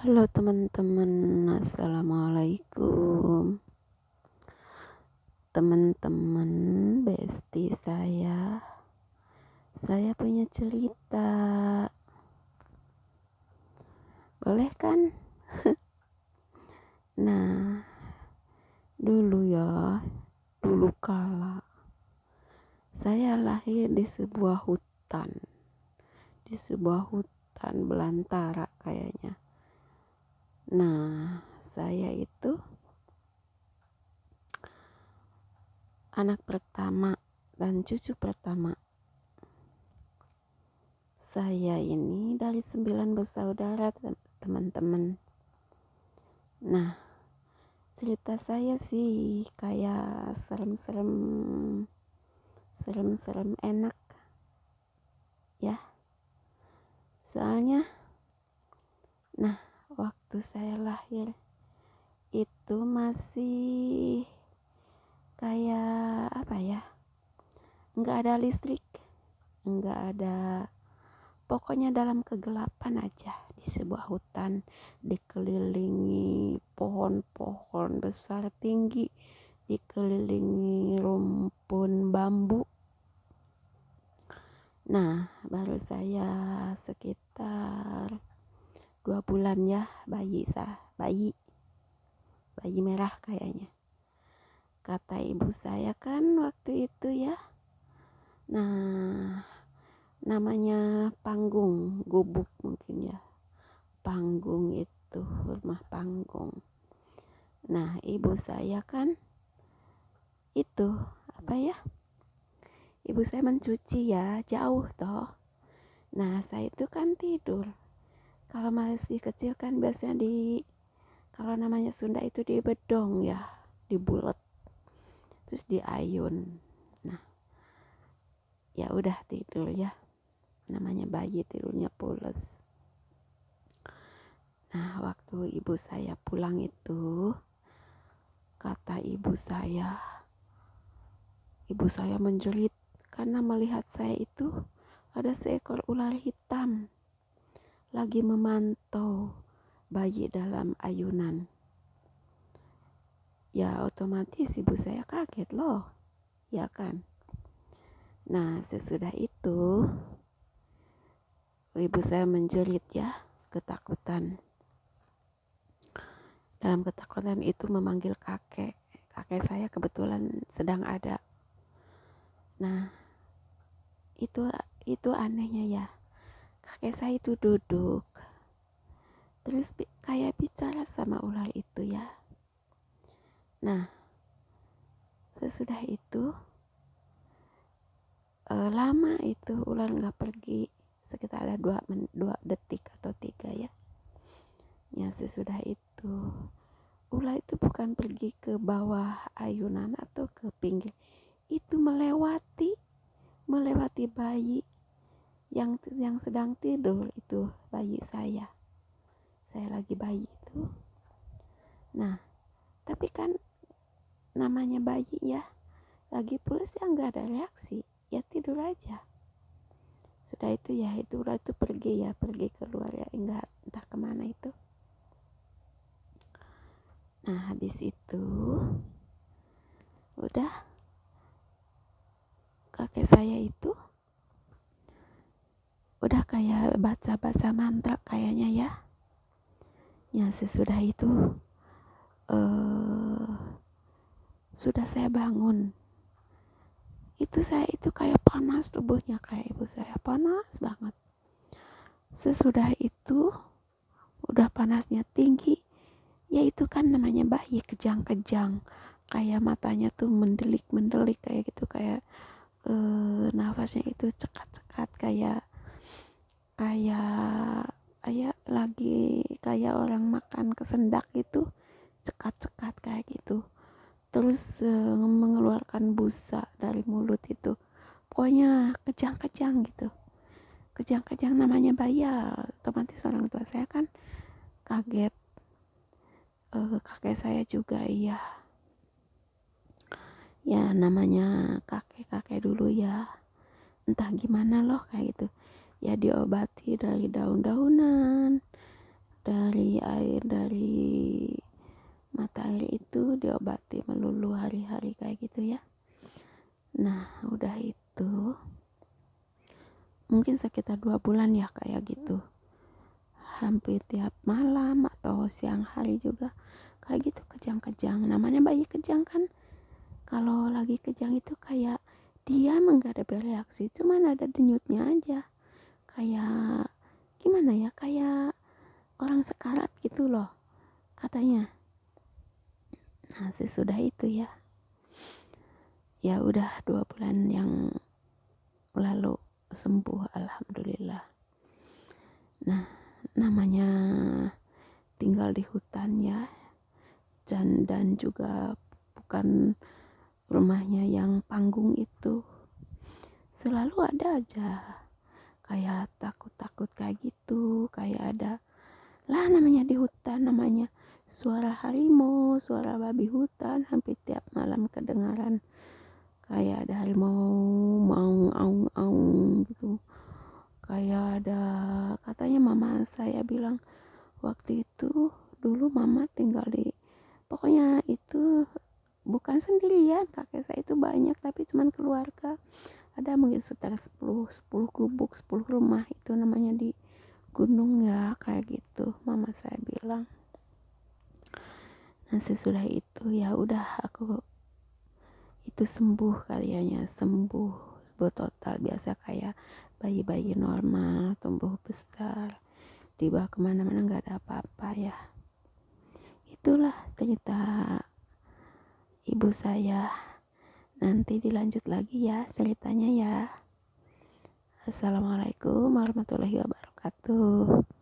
Halo teman-teman, assalamualaikum. Teman-teman, bestie saya punya cerita. Boleh kan? Nah, dulu kala saya lahir di sebuah hutan belantara kayaknya. Nah, saya itu anak pertama dan cucu pertama. Saya ini dari 9 bersaudara, teman-teman. Nah, cerita saya sih kayak serem-serem enak ya. Soalnya, waktu saya lahir itu masih kayak apa ya? Nggak ada listrik, nggak ada. Pokoknya dalam kegelapan aja di sebuah hutan dikelilingi pohon-pohon besar tinggi, dikelilingi rumpun bambu. Nah, baru saya sekitar 2 bulan ya, bayi merah kayaknya. Kata ibu saya kan waktu itu ya. Nah, namanya panggung, gubuk mungkin ya. Panggung itu, rumah panggung. Nah, ibu saya kan itu, apa ya? Ibu saya mencuci ya, jauh toh. Nah, saya itu kan tidur. Kalau masih kecil kan biasanya kalau namanya Sunda itu di bedong ya, dibulet. Terus diayun. Nah, ya udah tidur ya. Namanya bayi tidurnya pules. Nah, waktu ibu saya pulang itu, kata ibu saya menjerit karena melihat saya itu ada seekor ular hitam lagi memantau bayi dalam ayunan. Ya otomatis ibu saya kaget loh, ya kan. Nah, sesudah itu ibu saya menjerit ya, ketakutan. Dalam ketakutan itu memanggil kakek. Kakek saya kebetulan sedang ada. Nah, itu anehnya ya. Kakek saya itu duduk. Terus kayak bicara sama ular itu ya. Nah, sesudah itu lama itu ular nggak pergi, sekitar ada 2 detik atau 3 ya. Ya, sesudah itu ular itu bukan pergi ke bawah ayunan atau ke pinggir, itu melewati bayi yang sedang tidur, itu bayi saya lagi bayi itu. Nah, tapi kan namanya bayi ya, lagi pulas ya nggak ada reaksi, ya tidur aja. Sudah itu ya, itu ular itu pergi keluar ya, entah kemana itu. Nah, habis itu udah kakek saya itu udah kayak baca mantra kayaknya ya. Ya, sesudah itu sudah saya bangun. Saya itu kayak panas tubuhnya, kayak ibu saya panas banget. Sesudah itu udah panasnya tinggi, ya itu kan namanya bayi, kejang-kejang, kayak matanya tuh mendelik kayak gitu, kayak nafasnya itu cekat-cekat, kayak lagi kayak orang makan kesendak gitu, cekat-cekat kayak gitu. Terus mengeluarkan busa dari mulut itu, pokoknya kejang-kejang gitu. Kejang-kejang namanya bayi ya, otomatis orang tua saya kan kaget. Kakek saya juga iya. Ya namanya kakek dulu ya, entah gimana loh kayak gitu. Ya diobati dari daun-daunan, dari air dari mata air itu diobati melulu hari-hari kayak gitu ya. Nah udah itu mungkin sekitar 2 bulan ya kayak gitu, hampir tiap malam atau siang hari juga kayak gitu kejang-kejang. Namanya bayi kejang kan, kalau lagi kejang itu kayak dia emang gak ada bereaksi, cuman ada denyutnya aja, kayak gimana ya, kayak orang sekarat gitu loh katanya. Nah sesudah itu ya udah 2 bulan yang lalu sembuh alhamdulillah. Nah namanya tinggal di hutan ya, dan juga bukan rumahnya yang panggung itu, selalu ada aja kayak takut-takut kayak gitu, kayak ada lah namanya di hutan, namanya suara harimau, suara babi hutan hampir tiap malam kedengaran, kayak ada harimau mau aung-aung gitu, kayak ada, katanya mama saya bilang waktu itu dulu mama tinggal di, pokoknya itu bukan sendirian, kakek saya itu banyak tapi cuman keluarga, ada mungkin sekitar 10 gubuk 10 rumah itu namanya di gunung ya kayak gitu mama saya bilang. Nah sesudah itu ya udah aku itu sembuh, kayaknya sembuh total, biasa kayak bayi-bayi normal tumbuh besar, dibawa kemana-mana nggak ada apa-apa ya. Itulah cerita ibu saya, nanti dilanjut lagi ya ceritanya ya. Assalamualaikum warahmatullahi wabarakatuh.